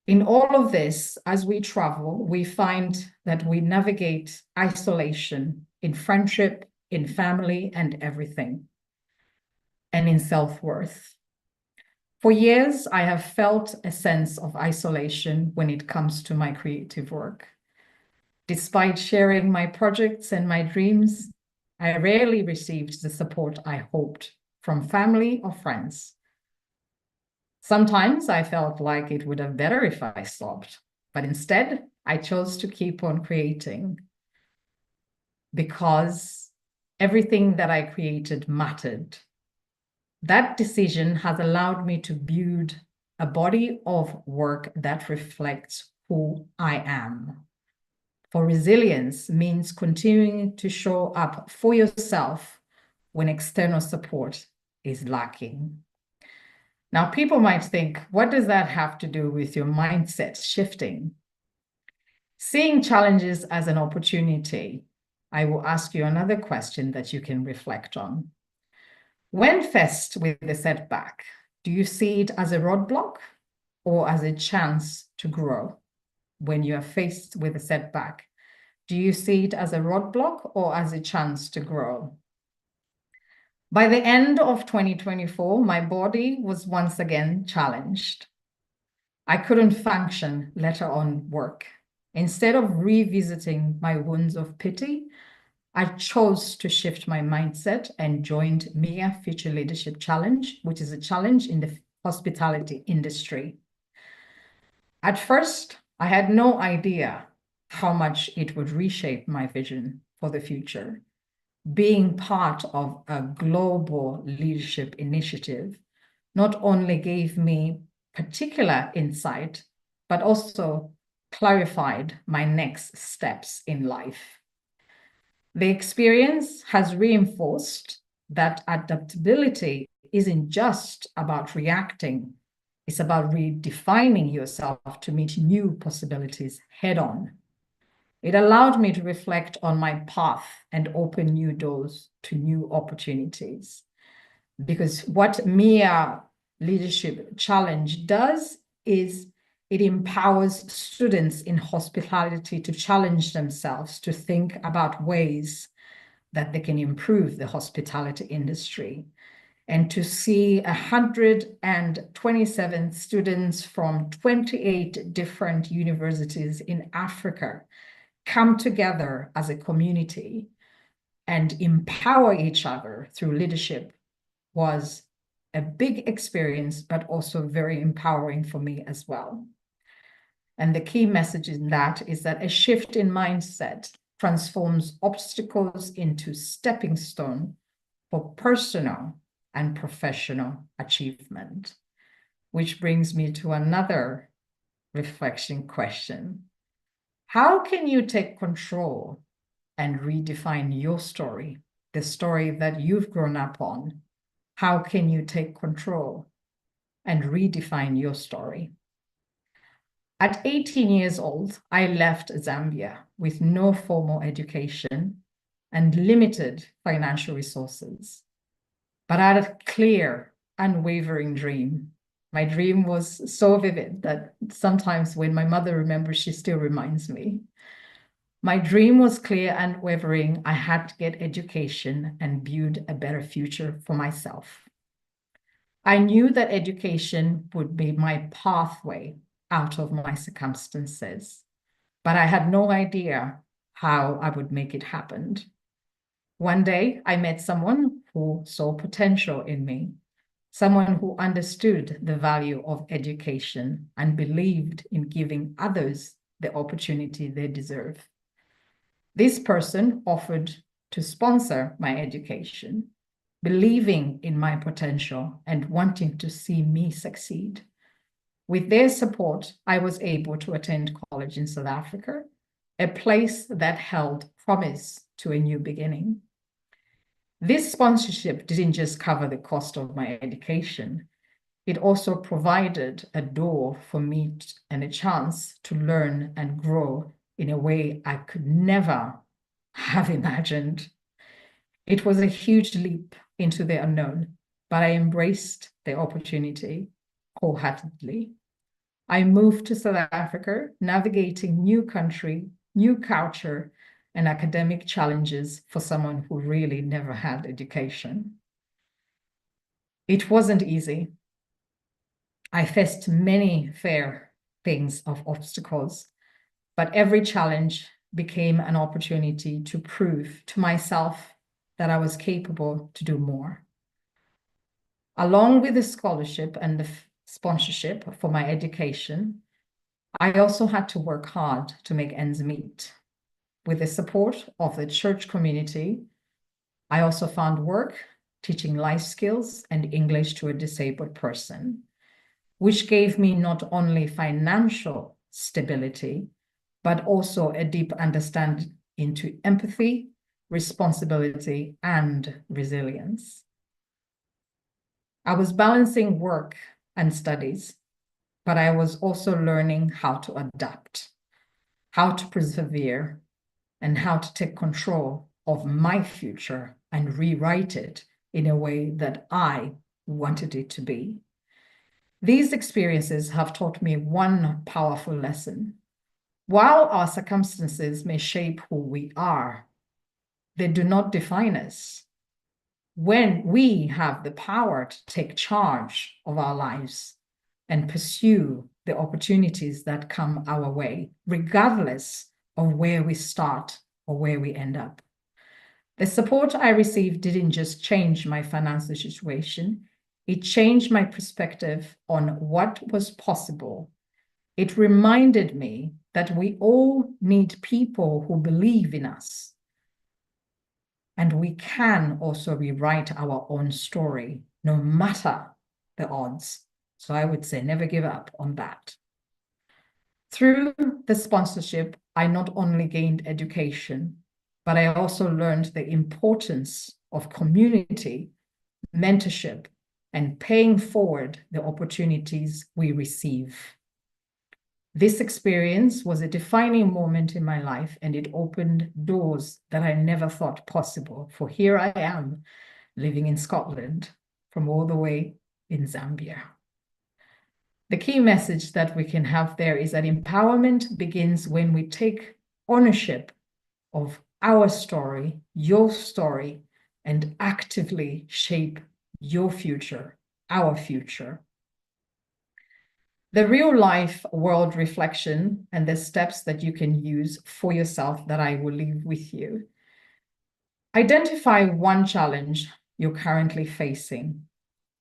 In all of this, as we travel, we find that we navigate isolation in friendship, in family, and everything, and in self-worth. For years, I have felt a sense of isolation when it comes to my creative work. Despite sharing my projects and my dreams, I rarely received the support I hoped from family or friends. Sometimes I felt like it would have been better if I stopped, but instead I chose to keep on creating because everything that I created mattered. That decision has allowed me to build a body of work that reflects who I am. For resilience means continuing to show up for yourself when external support is lacking. Now, people might think, what does that have to do with your mindset shifting? Seeing challenges as an opportunity, I will ask you another question that you can reflect on. When faced with a setback, do you see it as a roadblock or as a chance to grow? When you are faced with a setback, do you see it as a roadblock or as a chance to grow? By the end of 2024, my body was once again challenged. I couldn't function, let alone work. Instead of revisiting my wounds of pity, I chose to shift my mindset and joined MIA Future Leadership Challenge, which is a challenge in the hospitality industry. At first, I had no idea how much it would reshape my vision for the future. Being part of a global leadership initiative not only gave me particular insight, but also clarified my next steps in life. The experience has reinforced that adaptability isn't just about reacting, it's about redefining yourself to meet new possibilities head on. It allowed me to reflect on my path and open new doors to new opportunities. Because what MIA Leadership Challenge does is it empowers students in hospitality to challenge themselves, to think about ways that they can improve the hospitality industry, and to see 127 students from 28 different universities in Africa come together as a community and empower each other through leadership was a big experience, but also very empowering for me as well. And the key message in that is that a shift in mindset transforms obstacles into stepping stone for personal and professional achievement, which brings me to another reflection question. How can you take control and redefine your story, the story that you've grown up on? How can you take control and redefine your story? At 18 years old, I left Zambia with no formal education and limited financial resources. But I had a clear, unwavering dream. My dream was so vivid that sometimes when my mother remembers, she still reminds me. My dream was clear and unwavering. I had to get education and build a better future for myself. I knew that education would be my pathway out of my circumstances, but I had no idea how I would make it happen. One day, I met someone who saw potential in me, someone who understood the value of education and believed in giving others the opportunity they deserve. This person offered to sponsor my education, believing in my potential and wanting to see me succeed. With their support, I was able to attend college in South Africa, a place that held promise to a new beginning. This sponsorship didn't just cover the cost of my education, it also provided a door for me and a chance to learn and grow in a way I could never have imagined. It was a huge leap into the unknown, but I embraced the opportunity wholeheartedly. I moved to South Africa, navigating new country, new culture, and academic challenges for someone who really never had education. It wasn't easy. I faced many fair things of obstacles, but every challenge became an opportunity to prove to myself that I was capable to do more. Along with the scholarship and the sponsorship for my education, I also had to work hard to make ends meet. With the support of the church community, I also found work teaching life skills and English to a disabled person, which gave me not only financial stability, but also a deep understanding into empathy, responsibility, and resilience. I was balancing work and studies, but I was also learning how to adapt, how to persevere, and how to take control of my future and rewrite it in a way that I wanted it to be. These experiences have taught me one powerful lesson. While our circumstances may shape who we are, they do not define us. When we have the power to take charge of our lives and pursue the opportunities that come our way, regardless of where we start or where we end up. The support I received didn't just change my financial situation, it changed my perspective on what was possible. It reminded me that we all need people who believe in us. And we can also rewrite our own story, no matter the odds. So I would say never give up on that. Through the sponsorship, I not only gained education, but I also learned the importance of community, mentorship, and paying forward the opportunities we receive. This experience was a defining moment in my life, and it opened doors that I never thought possible. For here I am, living in Scotland, from all the way in Zambia. The key message that we can have there is that empowerment begins when we take ownership of our story, your story, and actively shape your future, our future. The real life world reflection and the steps that you can use for yourself that I will leave with you. Identify one challenge you're currently facing.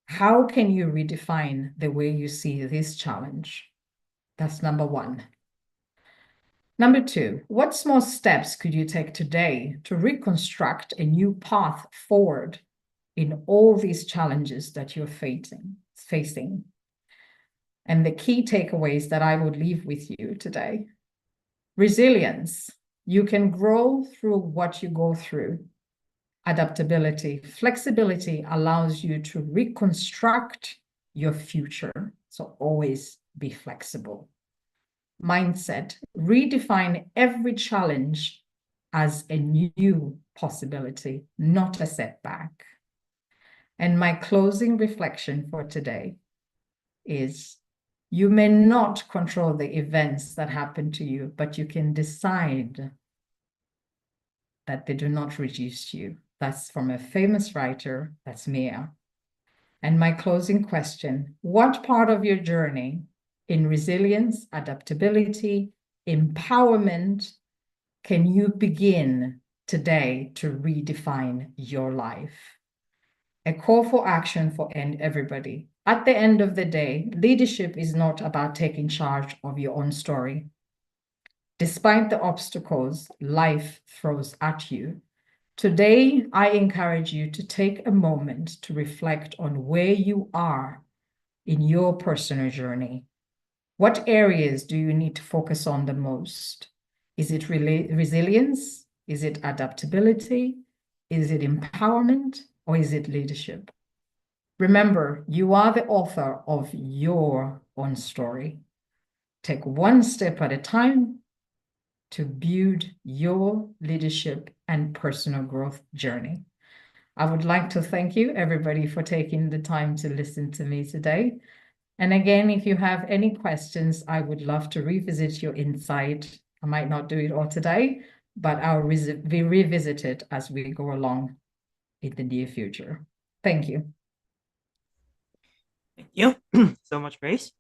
How can you redefine the way you see this challenge? That's number one. Number two, what small steps could you take today to reconstruct a new path forward in all these challenges that you're facing? And the key takeaways that I would leave with you today. Resilience. You can grow through what you go through. Adaptability. Flexibility allows you to reconstruct your future. So always be flexible. Mindset. Redefine every challenge as a new possibility, not a setback. And my closing reflection for today is, you may not control the events that happen to you, but you can decide that they do not reduce you. That's from a famous writer, that's Mia. And my closing question, what part of your journey in resilience, adaptability, empowerment can you begin today to redefine your life? A call for action for everybody. At the end of the day, leadership is not about taking charge of your own story. Despite the obstacles life throws at you, today I encourage you to take a moment to reflect on where you are in your personal journey. What areas do you need to focus on the most? Is it resilience? Is it adaptability? Is it empowerment? Or is it leadership? Remember, you are the author of your own story. Take one step at a time to build your leadership and personal growth journey. I would like to thank you, everybody, for taking the time to listen to me today. And again, if you have any questions, I would love to revisit your insight. I might not do it all today, but I'll revisit it as we go along in the near future. Thank you. Thank you so much, Grace.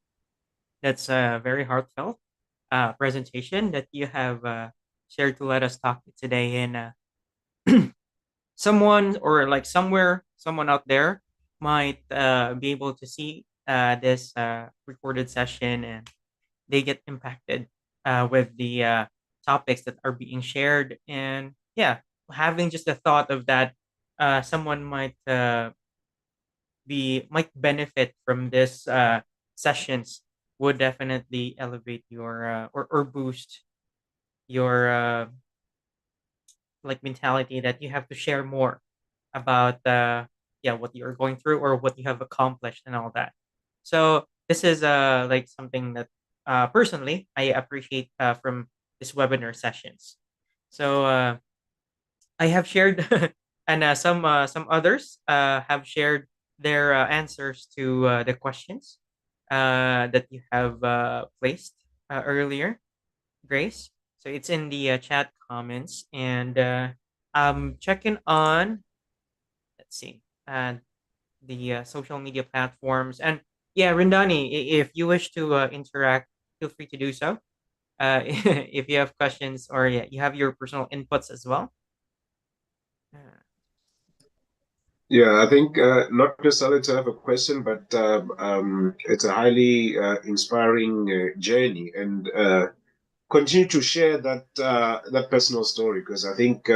That's a very heartfelt presentation that you have shared to Let Us Talk today. And someone, or like somewhere, someone out there might be able to see this recorded session, and they get impacted with the topics that are being shared. And yeah, having just the thought of that, someone might benefit from this sessions would definitely elevate your or boost your like mentality that you have to share more about yeah, what you're going through or what you have accomplished and all that. So this is like something that personally I appreciate from this webinar sessions. So I have shared and some others have shared their answers to the questions that you have placed earlier, Grace. So it's in the chat comments, and I'm checking on. Let's see, the social media platforms, and yeah, Rindani, if you wish to interact, feel free to do so. If you have questions or yeah, you have your personal inputs as well. Uh, Yeah, I think not necessarily to have a question, but it's a highly inspiring journey, and continue to share that personal story, because I think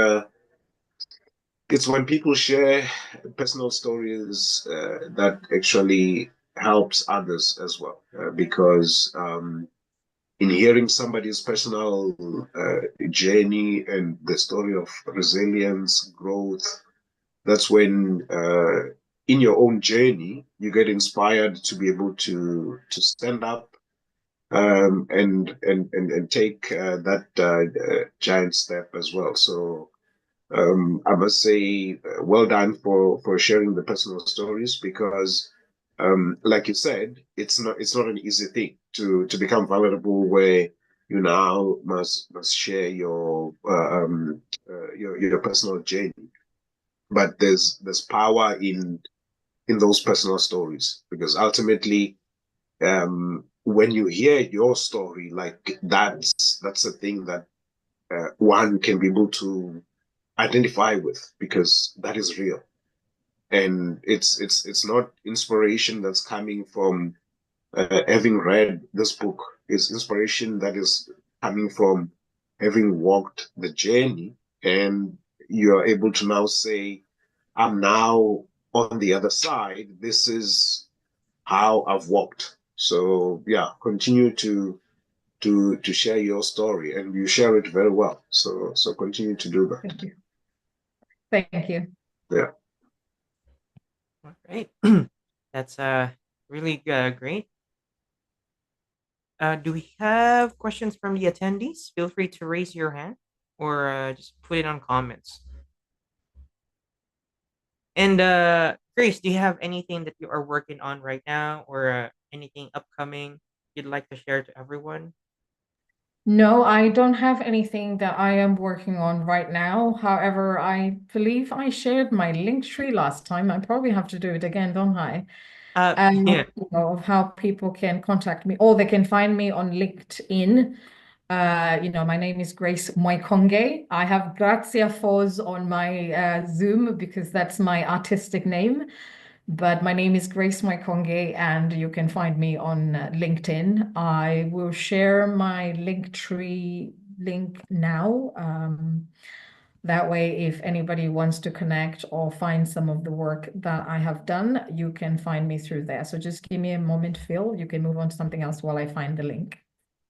it's when people share personal stories that actually helps others as well, because in hearing somebody's personal journey and the story of resilience, growth, that's when in your own journey you get inspired to be able to stand up and take that giant step as well. So I must say, well done for sharing the personal stories, because, like you said, it's not an easy thing to become vulnerable, where you now must share your personal journey. But there's power in those personal stories, because ultimately, when you hear your story, like that's a thing that one can be able to identify with, because that is real, and it's not inspiration that's coming from having read this book. It's inspiration that is coming from having walked the journey, and you're able to now say, I'm now on the other side. This is how I've walked. So yeah, continue to share your story, and you share it very well. So continue to do that. Thank you. Thank you. Yeah. all right, that's really great. Do we have questions from the attendees? Feel free to raise your hand or just put it on comments. And Grace, do you have anything that you are working on right now, or anything upcoming you'd like to share to everyone? No, I don't have anything that I am working on right now. However, I believe I shared my link tree last time. I probably have to do it again, don't I? Yeah, Of how people can contact me, or they can find me on LinkedIn. My name is Grace Moikonge. I have Grazia Foz on my Zoom because that's my artistic name. But my name is Grace Moikonge, and you can find me on LinkedIn. I will share my Linktree link now. That way, if anybody wants to connect or find some of the work that I have done, you can find me through there. So just give me a moment, Phil. You can move on to something else while I find the link.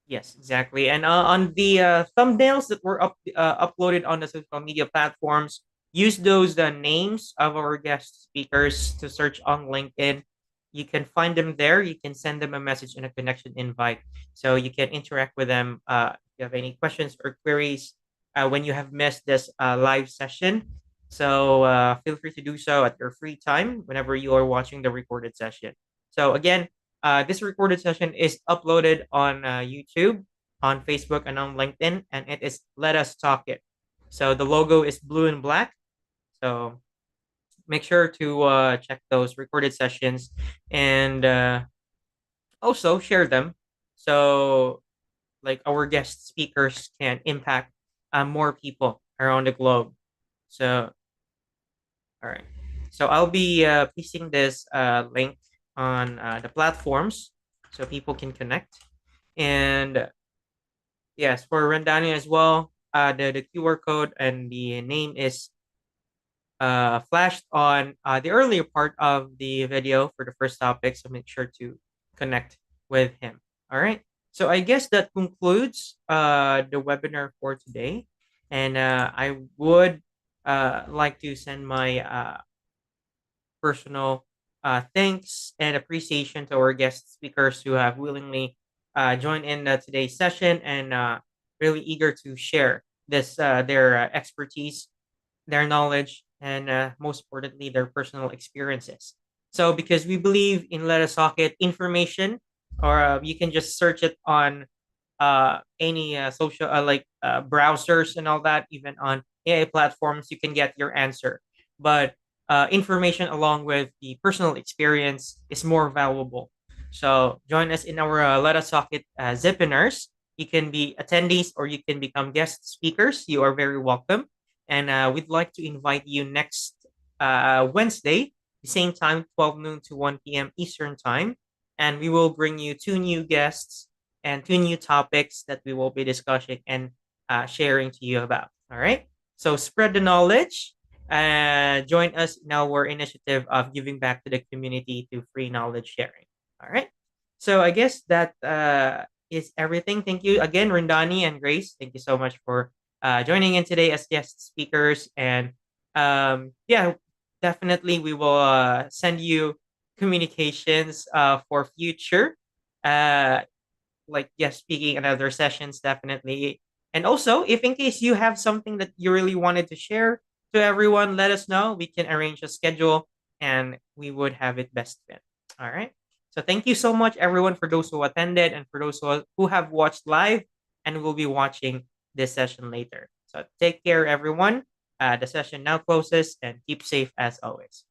yes, exactly. And on the thumbnails that were uploaded on the social media platforms, use those names of our guest speakers to search on LinkedIn. You can find them there. You can send them a message and a connection invite, so you can interact with them. If you have any questions or queries when you have missed this live session, so feel free to do so at your free time whenever you are watching the recorded session. So again, this recorded session is uploaded on YouTube, on Facebook, and on LinkedIn, and it is Let Us Talk It. So the logo is blue and black. So make sure to check those recorded sessions, and also share them, so like our guest speakers can impact more people around the globe. So all right. So I'll be pasting this link on the platforms so people can connect. And yes, for Rendani as well, the QR code and the name is flashed on the earlier part of the video for the first topic. So make sure to connect with him. All right. So I guess that concludes the webinar for today. And I would like to send my personal thanks and appreciation to our guest speakers who have willingly joined in today's session and really eager to share their expertise, their knowledge, and most importantly, their personal experiences. So, because we believe in LetUsTalkIt information, or you can just search it on any social browsers and all that, even on AI platforms, you can get your answer. But information along with the personal experience is more valuable. So join us in our LetUsTalkIt Zipinars. You can be attendees or you can become guest speakers. You are very welcome. And we'd like to invite you next Wednesday, the same time, 12 noon to 1 p.m. Eastern Time. And we will bring you two new guests and two new topics that we will be discussing and sharing to you about. All right. So spread the knowledge. Join us in our initiative of giving back to the community through free knowledge sharing. All right. So I guess that is everything. Thank you again, Rindani and Grace. Thank you so much for joining in today as guest speakers. And yeah, definitely we will send you communications for future like guest speaking and other sessions definitely. And also, if in case you have something that you really wanted to share to everyone, let us know. We can arrange a schedule and we would have it best fit. All right. So thank you so much, everyone, for those who attended and for those who have watched live and will be watching this session later. So take care, everyone. The session now closes and keep safe as always.